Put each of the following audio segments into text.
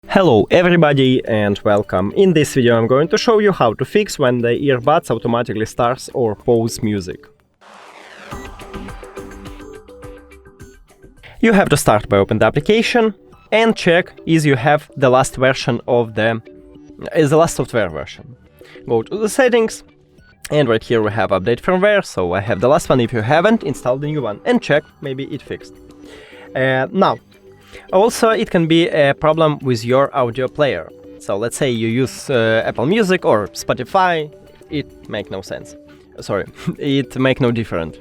Hello everybody and welcome. In this video I'm going to show you how to fix when the earbuds automatically starts or pause music. You have to start by open the application and check is you have the last version of the last software version. Go to the settings and right here we have update firmware, so I have the last one. If you haven't, install the new one and check, maybe it fixed. Now also, it can be a problem with your audio player. So let's say you use Apple Music or Spotify, it make no sense. Sorry, it make no difference.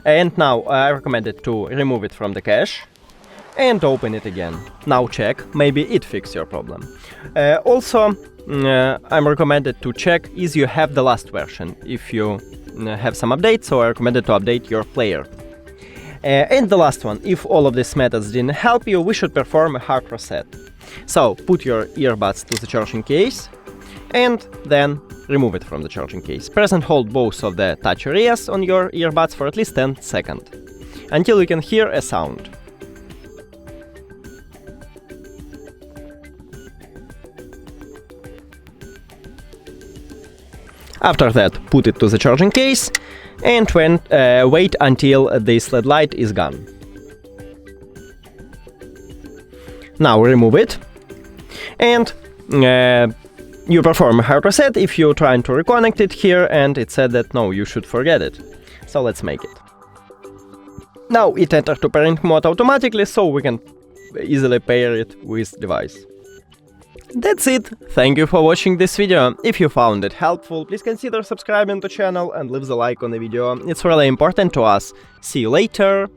And now I recommend it to remove it from the cache and open it again. Now check, maybe it fixed your problem. Also, I'm recommended to check is you have the last version. If you have some updates, so I recommended to update your player. And the last one, if all of these methods didn't help you, we should perform a hard reset. So put your earbuds to the charging case and then remove it from the charging case. Press and hold both of the touch areas on your earbuds for at least 10 seconds, until you can hear a sound. After that, put it to the charging case and wait until this LED light is gone. Now remove it and you perform a hard reset if you're trying to reconnect it here, and it said that no, you should forget it. So let's make it. Now it entered to pairing mode automatically, so we can easily pair it with device. That's it. Thank you for watching this video. If you found it helpful, please consider subscribing to the channel and leave the like on the video. It's really important to us. See you later.